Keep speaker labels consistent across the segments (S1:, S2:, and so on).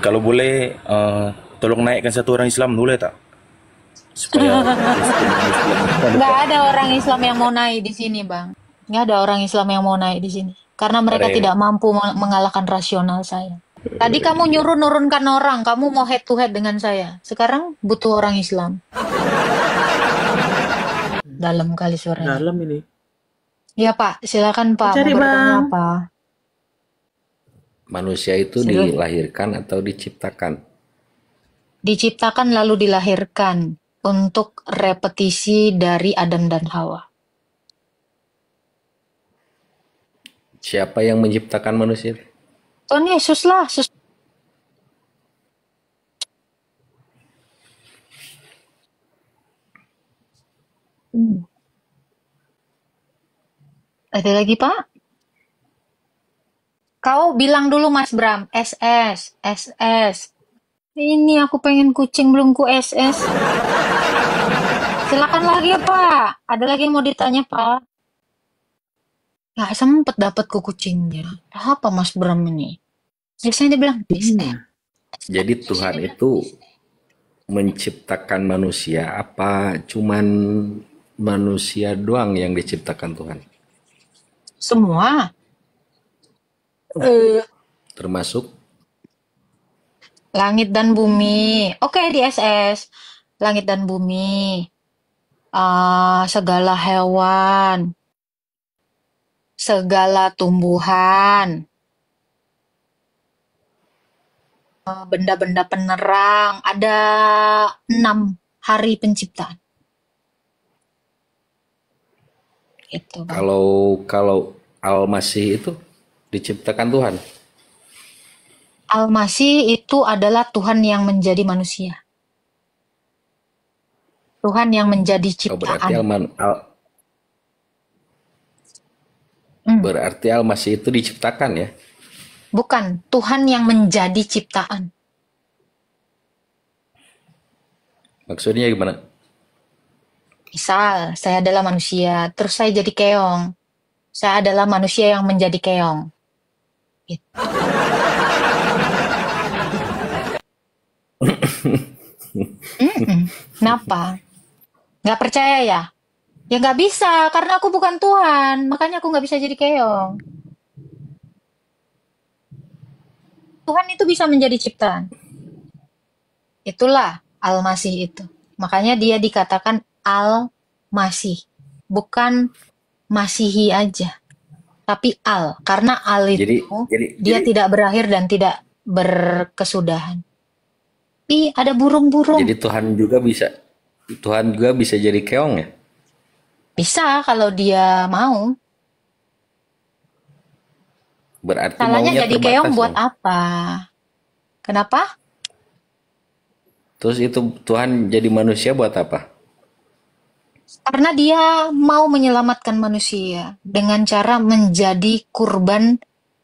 S1: Kalau boleh, tolong naikkan satu orang Islam, boleh tak? Supaya Muslim.
S2: Nggak ada orang Islam yang mau naik di sini, Bang. Nggak ada orang Islam yang mau naik di sini. Karena mereka tidak
S1: Are,
S2: mampu mengalahkan rasional saya. Tadi kamu nyuruh nurunkan orang, kamu mau head to head dengan saya. Sekarang butuh orang Islam. Dalam kali suaranya.
S3: Dalam ini.
S2: Ya Pak, silakan Pak, mau
S3: Cari
S2: bertanya
S3: bang.
S2: apa?
S4: Manusia itu
S2: Silakan.
S4: dilahirkan atau diciptakan?
S2: Diciptakan lalu dilahirkan untuk repetisi dari Adam dan Hawa.
S4: Siapa yang menciptakan manusia?
S2: Tuhan Yesus lah. Ada lagi Pak? Kau bilang dulu Mas Bram, SS, SS. Ini aku pengen kucing belum ku SS. Silakan lagi ya Pak. Ada lagi yang mau ditanya Pak? Nggak sempet dapet ku kucingnya. Apa Mas Bram ini? Biasanya dia bilang, SS.
S4: Jadi Tuhan itu menciptakan manusia apa cuman manusia doang yang diciptakan Tuhan?
S2: Semua.
S4: Termasuk
S2: Langit dan bumi. Oke, di SS. Langit dan bumi. Segala hewan. Segala tumbuhan. Benda-benda penerang. Ada 6 hari penciptaan. Itu, Bang.
S4: kalau Al-Masih itu diciptakan Tuhan.
S2: Al-Masih itu adalah Tuhan yang menjadi manusia. Tuhan yang menjadi
S4: Oh, berarti
S2: ciptaan.
S4: berarti Al-Masih itu diciptakan ya?
S2: Bukan, Tuhan yang menjadi ciptaan.
S4: Maksudnya gimana?
S2: Misal, saya adalah manusia, terus saya jadi keong. Saya adalah manusia yang menjadi keong. Gitu. Kenapa? Nggak percaya ya? Ya nggak bisa, karena aku bukan Tuhan. Makanya aku nggak bisa jadi keong. Tuhan itu bisa menjadi ciptaan. Itulah Al-Masih itu. Makanya dia dikatakan Al-Masih. Bukan Masihi aja. Tapi Al. Karena Al itu dia tidak berakhir dan tidak berkesudahan. Tapi ada burung-burung.
S4: Jadi Tuhan juga bisa jadi keong ya?
S2: Bisa kalau dia mau.
S4: Berarti
S2: Salahnya
S4: maunya
S2: jadi
S4: terbatas
S2: keong buat
S4: dong.
S2: apa? Kenapa?
S4: Terus itu Tuhan jadi manusia buat apa?
S2: Karena dia mau menyelamatkan manusia dengan cara menjadi kurban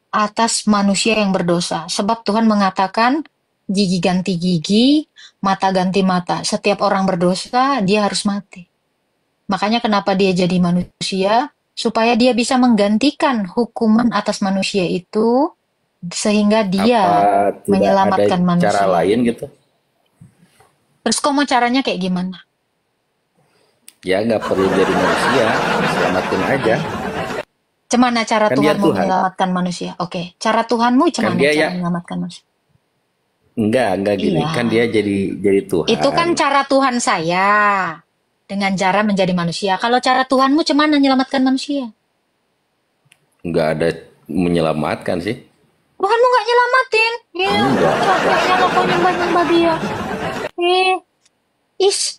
S2: atas manusia yang berdosa. Sebab Tuhan mengatakan gigi ganti gigi, mata ganti mata. Setiap orang berdosa, dia harus mati. Makanya kenapa dia jadi manusia? Supaya dia bisa menggantikan hukuman atas manusia itu, sehingga dia
S4: Apa tidak
S2: menyelamatkan
S4: ada
S2: manusia.
S4: cara lain gitu?
S2: Terus kok mau caranya kayak gimana?
S4: Ya nggak perlu jadi manusia, selamatin aja.
S2: Cemana cara
S4: Kan dia
S2: Tuhanmu
S4: Tuhan.
S2: menyelamatkan manusia? Oke, cara Tuhanmu
S4: Kan
S2: cemana
S4: dia
S2: cara
S4: ya
S2: menyelamatkan manusia?
S4: enggak gini.
S2: Iya,
S4: Kan dia jadi Tuhan.
S2: itu kan cara Tuhan saya dengan cara menjadi manusia. Kalau cara Tuhanmu cemana menyelamatkan manusia?
S4: Nggak ada menyelamatkan sih.
S2: Tuhanmu nggak nyelamatin. Ya,
S4: Enggak.
S2: capeknya lo kok nyembah-nyembah dia. Is,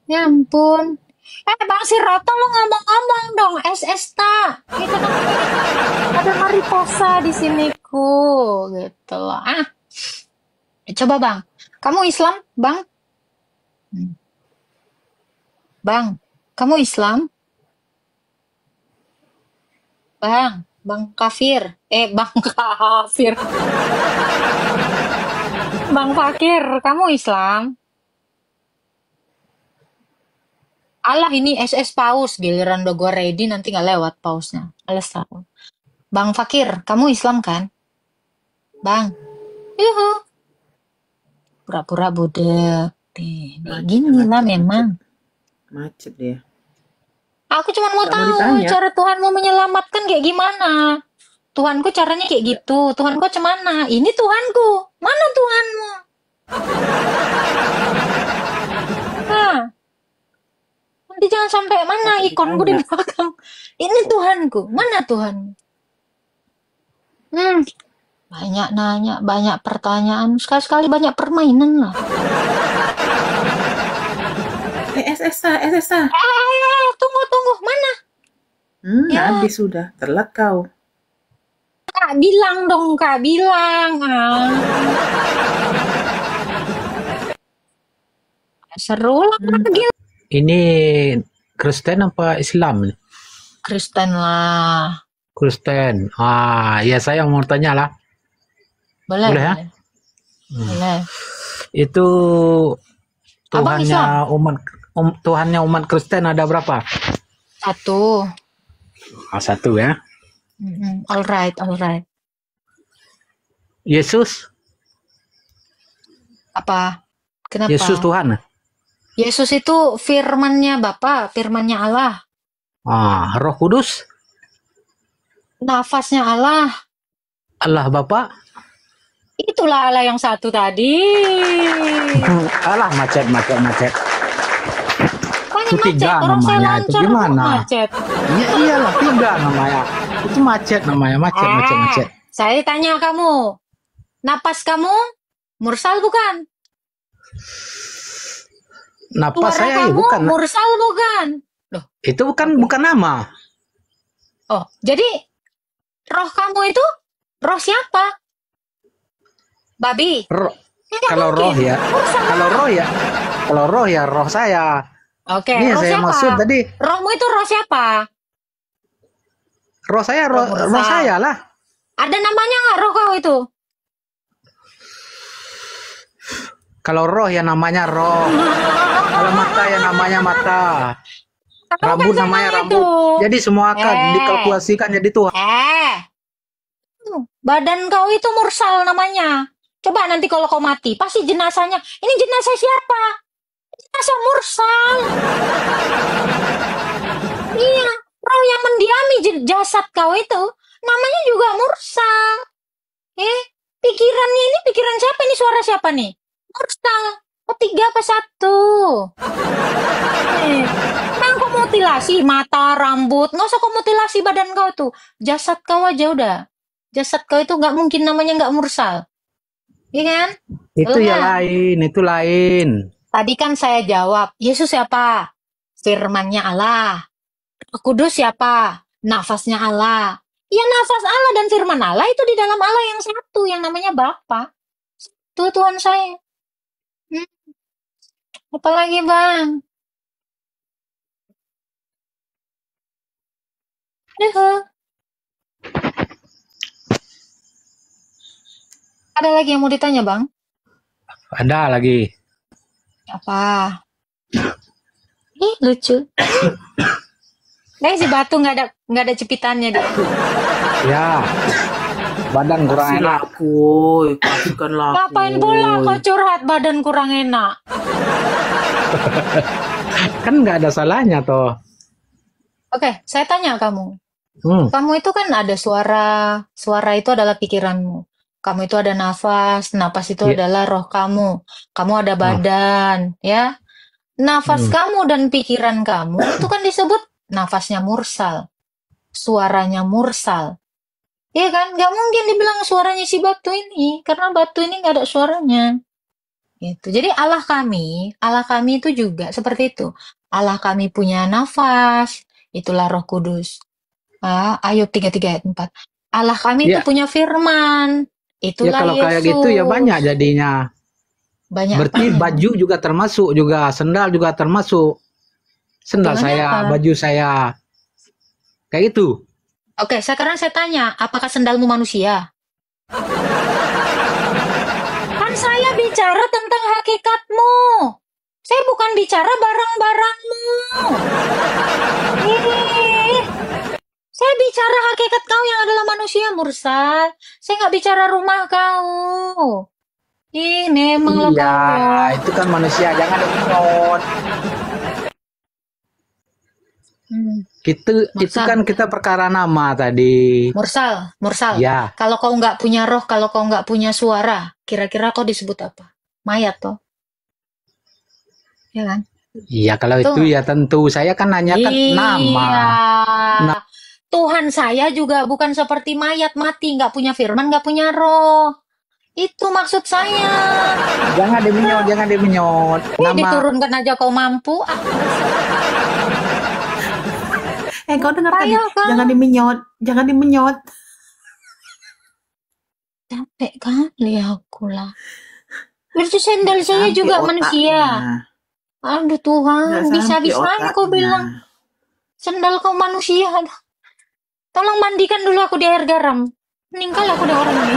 S2: ya ampun. Bang si Roto lo ngomong-ngomong dong, SS ta. Kita kan ada mariposa di siniku, gitu loh. Coba Bang, kamu Islam, Bang? Bang, kamu Islam? Bang kafir. Bang kafir. Bang Fakir, kamu Islam? Allah ini SS paus, giliran udah gua ready nanti nggak lewat pausnya. Alas tahu. Bang Fakir, kamu Islam kan? Bang, yuhu, pura-pura budek. Begini lah memang.
S3: Macet dia.
S2: Aku cuma mau
S3: Nggak mau
S2: tahu
S3: ditanya.
S2: cara Tuhanmu menyelamatkan kayak gimana. Tuhanku caranya kayak gitu. Tuhanku macam mana? Ini Tuhanku. Mana Tuhanmu? Nah, nanti jangan sampai mana
S3: Takut
S2: ikonku di
S3: ditanya.
S2: belakang. Ini Tuhanku. Mana Tuhanmu? Banyak nanya, banyak pertanyaan. Sekali-sekali banyak permainan lah.
S3: SSA.
S2: Tunggu. Mana? Ya,
S3: Habis sudah. Telat kau.
S2: Kak bilang dong, Kak bilang. Seru lah lagi.
S5: Ini Kristen apa Islam?
S2: Kristen lah.
S5: Kristen. Ya saya mau tanya lah.
S2: Boleh,
S5: Boleh ya?
S2: Boleh.
S5: Itu
S2: Abang
S5: Tuhannya umat Kristen ada berapa?
S2: Satu.
S5: Satu ya.
S2: Alright.
S5: Yesus.
S2: Apa? Kenapa?
S5: Yesus Tuhan.
S2: Yesus itu firmannya Bapa, firmannya Allah.
S5: Roh Kudus.
S2: Nafasnya Allah.
S5: Allah Bapa.
S2: Itulah Allah yang satu tadi.
S5: Alah macet.
S2: Banyak
S5: Itu tiga
S2: macet. Orang saya
S5: namanya, itu
S2: lancar kok
S5: gimana?
S2: macet.
S5: Iya iyalah tiga namanya. Itu macet namanya, macet.
S2: Saya tanya kamu. Napas kamu mursal bukan?
S5: Napas
S2: Suara
S5: saya
S2: kamu
S5: bukan.
S2: mursal bukan? Loh,
S5: Itu bukan nama.
S2: oh, jadi roh kamu itu roh siapa? Babi.
S5: Roh.
S2: Nggak
S5: Kalau
S2: mungkin.
S5: roh ya.
S2: Mursal.
S5: Kalau roh ya roh saya.
S2: Oke,
S5: Ini yang
S2: roh
S5: saya
S2: siapa?
S5: maksud tadi.
S2: Rohmu itu roh siapa?
S5: Roh saya roh
S2: Mursal.
S5: saya lah.
S2: Ada namanya nggak roh kau itu?
S5: Kalau roh ya namanya roh. Kalau mata ya namanya mata.
S2: Kau
S5: Rambut
S2: kan sama
S5: namanya
S2: itu.
S5: rambut. Jadi semua akan
S2: Eh.
S5: dikalkulasikan jadi Tuhan.
S2: Badan kau itu mursal namanya. Coba nanti kalau kau mati, pasti jenazahnya. Ini jenazah siapa? Jenazah mursal. Iya, roh yang mendiami jasad kau itu namanya juga mursal. Pikirannya ini pikiran siapa? Ini suara siapa nih? Mursal. Oh, 3 apa 1? Emang kau mutilasi mata, rambut? Nggak usah kau mutilasi badan kau tuh. Jasad kau aja udah. Jasad kau itu nggak mungkin namanya nggak mursal. Iya kan?
S5: Itu
S2: Betul
S5: ya
S2: nggak?
S5: lain, itu lain.
S2: Tadi kan saya jawab, Yesus siapa? Firmannya Allah. Roh Kudus siapa? Nafasnya Allah. Ya nafas Allah dan firman Allah itu di dalam Allah yang satu, yang namanya Bapa. Itu Tuhan saya. Apalagi Bang? Ada lagi yang mau ditanya Bang?
S5: Ada lagi.
S2: Apa? Ih, lucu. Si batu nggak ada cepitannya dia.
S5: Ya. Badan kurang enak.
S3: Kasihkanlah aku.
S2: Ngapain pula kau curhat badan kurang enak?
S5: Kan nggak ada salahnya toh.
S2: Oke, saya tanya kamu.
S5: Hmm.
S2: Kamu itu kan ada suara. Suara itu adalah pikiranmu. Kamu itu ada nafas. Nafas itu
S5: Iya.
S2: adalah roh kamu. Kamu ada badan, ya. Nafas kamu dan pikiran kamu itu kan disebut nafasnya mursal. Suaranya mursal. Iya kan? Gak mungkin dibilang suaranya si batu ini. Karena batu ini gak ada suaranya. Gitu. Jadi Allah kami itu juga seperti itu. Allah kami punya nafas. Itulah Roh Kudus. Ayub 33 ayat 4. Allah kami itu
S5: Ya.
S2: punya firman.
S5: Ya
S2: Itulah
S5: kalau
S2: Yesus.
S5: kayak gitu ya banyak jadinya.
S2: Banyak
S5: Berarti
S2: apanya?
S5: baju juga termasuk juga, sendal juga termasuk. Sendal
S2: Hubungannya
S5: saya,
S2: apa?
S5: baju saya. Kayak gitu.
S2: Oke, sekarang saya tanya, apakah sendalmu manusia? Kan saya bicara tentang hakikatmu. Saya bukan bicara barang-barangmu. Ih, saya bicara hakikat kau yang adalah manusia, Mursal. Saya nggak bicara rumah kau. Ih, memang lo
S5: Iya,
S2: kau loh.
S5: itu kan manusia, jangan diminut. Itu
S2: Mursal,
S5: kan kita perkara nama tadi.
S2: Mursal.
S5: Ya,
S2: Kalau kau nggak punya roh, kalau kau nggak punya suara, kira-kira kau disebut apa? Mayat toh, ya kan?
S5: iya kalau itu
S2: Tuh.
S5: ya tentu. Saya kan nanyakan nama.
S2: Iya. Tuhan saya juga bukan seperti mayat mati, nggak punya firman, nggak punya roh. Itu maksud saya.
S5: Jangan diminyot.
S2: Ih,
S5: Nama
S2: diturunkan aja kau mampu. Ah,
S3: Kau dengar tadi?
S2: payah kan?
S3: Jangan diminyot.
S2: Capek kali aku lah. Berarti sendal saya
S3: Sampai
S2: juga
S3: otaknya.
S2: manusia. Aduh
S3: Nggak
S2: Tuhan,
S3: sampai
S2: bisa-bisanya kau
S3: otaknya.
S2: bilang sendal kau manusia. Tolong mandikan dulu aku di air garam. Meninggal aku udah orang ini.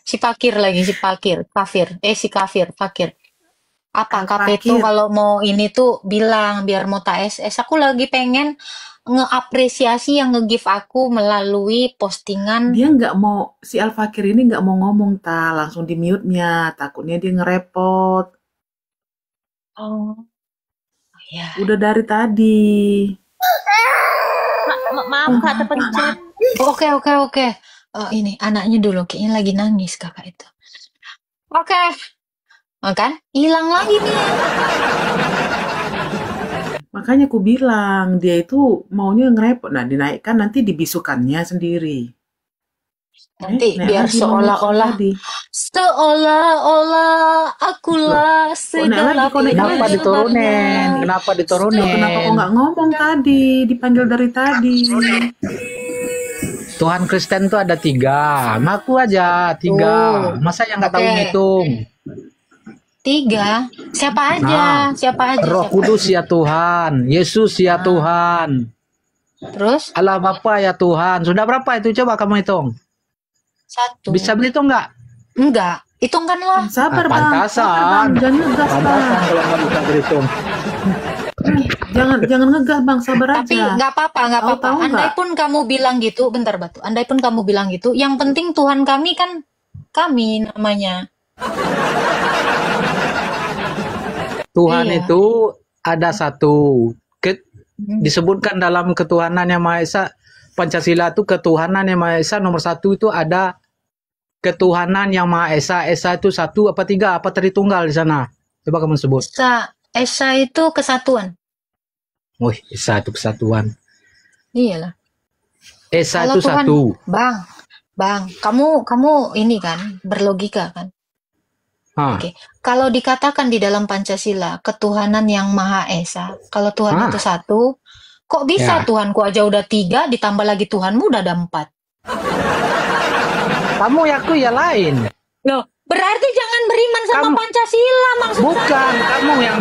S2: Si Fakir lagi, si Fakir, kafir. Si kafir, Fakir. Apa KP tuh
S3: Al-Fakir.
S2: kalau mau ini tuh bilang biar mau TSS. Aku lagi pengen ngeapresiasi yang nge-give aku melalui postingan.
S3: Dia nggak mau, si Al-Fakir ini nggak mau ngomong, langsung di mute-nya. Takutnya dia ngerepot.
S2: Oh, ya.
S3: Udah dari tadi.
S6: Maaf Kak, terpencet.
S2: Oke. Ini anaknya dulu kayaknya lagi nangis kakak itu. Oke. Kan hilang lagi nih.
S3: Makanya aku bilang, dia itu maunya ngerepot. Nah, dinaikkan nanti dibisukannya sendiri.
S2: Nanti
S3: naik
S2: biar
S3: lagi nomor tadi.
S2: seolah-olah akulah
S3: Kok naik lagi, kok naik
S5: kenapa
S3: lagi?
S5: diturunin? Kenapa diturunin?
S3: Kenapa kok nggak ngomong tadi? Dipanggil dari tadi.
S5: Tuhan Kristen tuh ada 3. Ngaku aja 3. Masa yang nggak tahu
S2: Oke.
S5: ngitung?
S2: 3. Siapa aja?
S5: Nah,
S2: Siapa aja?
S5: Roh
S2: Siapa?
S5: Kudus ya Tuhan, Yesus ya Tuhan,
S2: Terus
S5: Allah Bapa ya Tuhan. Sudah berapa itu? Coba kamu hitung.
S2: 1.
S5: Bisa berhitung nggak?
S2: Enggak. Hitungkanlah.
S3: Sabar,
S5: Ah,
S3: Bang.
S5: pantasan.
S3: Sabar, Bang. Jangan ngegas,
S5: Pantasan
S3: Bang.
S5: kalau nggak bisa berhitung.
S3: Jangan ngegas, Bang. Sabar
S2: Tapi
S3: aja.
S2: nggak apa-apa.
S3: Tahu nggak?
S2: Andai pun kamu bilang gitu, bentar Batu. Andai pun kamu bilang gitu, yang penting Tuhan kami kan kami namanya.
S5: Tuhan
S2: Iya.
S5: itu ada satu. Disebutkan dalam ketuhanan yang Maha Esa, Pancasila itu ketuhanan yang Maha Esa nomor 1 itu ada ketuhanan yang Maha Esa. Esa itu 1 apa 3 apa Tritunggal di sana. Coba kamu sebut.
S2: Esa itu kesatuan.
S5: Wih, Esa itu kesatuan.
S2: Iyalah.
S5: Esa
S2: Kalau
S5: itu
S2: Tuhan,
S5: 1.
S2: Bang, kamu ini kan berlogika kan?
S5: Hah.
S2: Oke. Kalau dikatakan di dalam Pancasila ketuhanan yang Maha Esa, kalau Tuhan
S5: Ah.
S2: itu 1, kok bisa
S5: Ya.
S2: Tuhanku aja udah 3, ditambah lagi Tuhanmu udah ada 4?
S5: Kamu yaku ya lain.
S2: Loh, berarti jangan beriman sama
S5: Kamu-
S2: Pancasila maksud
S5: Bukan
S2: saya.
S5: kamu yang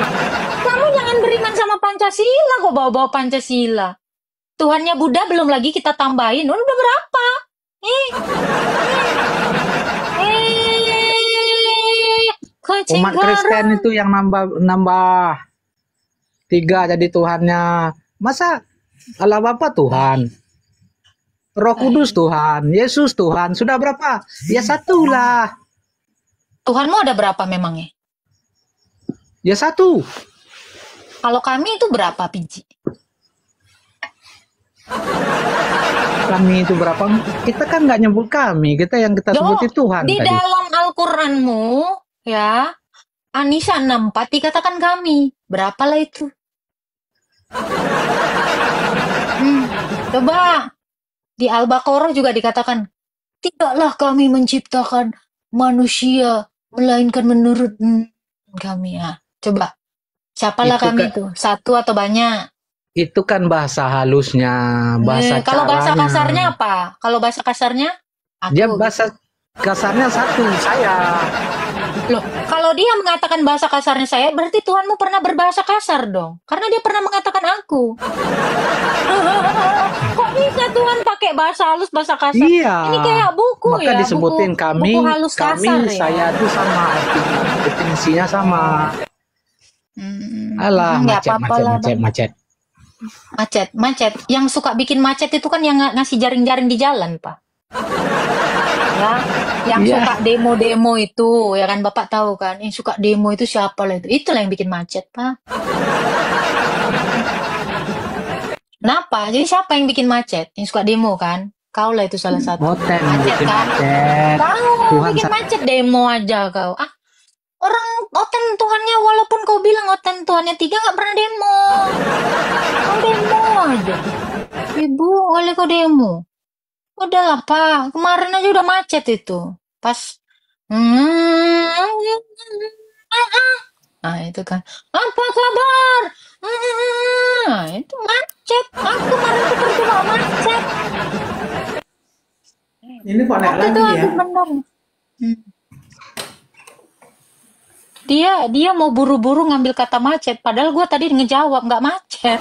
S2: Kamu jangan beriman sama Pancasila kok bawa-bawa Pancasila. Tuhannya Buddha belum lagi kita tambahin. Udah berapa? Kucing
S5: umat
S2: garang.
S5: Kristen itu yang nambah 3 jadi Tuhannya. Masa Allah Bapa Tuhan, Roh Kudus Tuhan, Yesus Tuhan. Sudah berapa? Ya 1 lah.
S2: Tuhanmu ada berapa memangnya?
S5: Ya 1.
S2: Kalau kami itu berapa biji?
S5: Kami itu berapa? Kita kan nggak nyebut kami. Kita yang kita
S2: Loh,
S5: sebut itu Tuhan
S2: di
S5: tadi.
S2: dalam Al-Qur'anmu ya, Anisa 64 dikatakan kami. Berapalah itu? Coba di Al-Baqarah juga dikatakan, tidaklah kami menciptakan manusia melainkan menurut kami ya. Coba, siapalah
S5: Itu
S2: kami
S5: kan-
S2: itu? 1 atau banyak?
S5: Itu kan bahasa halusnya, bahasa
S2: Kalau bahasa
S5: caranya.
S2: kasarnya apa? Kalau bahasa kasarnya? Aku.
S5: Dia bahasa kasarnya 1, saya.
S2: Loh, kalau dia mengatakan bahasa kasarnya saya, berarti Tuhanmu pernah berbahasa kasar dong. Karena dia pernah mengatakan aku. Kok bisa Tuhan pakai bahasa halus, bahasa kasar.
S5: Iya.
S2: Ini kayak buku
S5: Maka
S2: ya,
S5: disebutin kami,
S2: buku halus kasar ya.
S5: saya tuh sama artinya, definisinya sama. Alah,
S2: Nggak apa-apa lah, Bang.
S5: macet.
S2: Macet. Yang suka bikin macet itu kan yang ngasih jaring-jaring di jalan, Pak. Ya, yang
S5: Iya.
S2: suka demo-demo itu, ya kan Bapak tahu kan? Yang suka demo itu siapa lah itu? Itulah yang bikin macet, Pak. Kenapa? Jadi siapa yang bikin macet? Yang suka demo kan? Kau lah itu salah satu.
S5: Moten
S2: Macet
S5: bikin
S2: kan?
S5: macet.
S2: Kau
S5: Tuhan
S2: bikin macet demo aja kau. Orang oten Tuhannya, walaupun kau bilang oten Tuhannya 3 nggak pernah demo. Kau demo aja. Ibu, oleh kau demo. Udah apa? Kemarin aja udah macet itu. Pas. Nah itu kan. Apa kabar? Nah itu macet. Aku kemarin tuh terjebak macet.
S3: Ini kok naik
S2: Waktu itu
S3: lagi ya?
S2: aku bener. Dia mau buru-buru ngambil kata macet. Padahal gue tadi ngejawab nggak macet.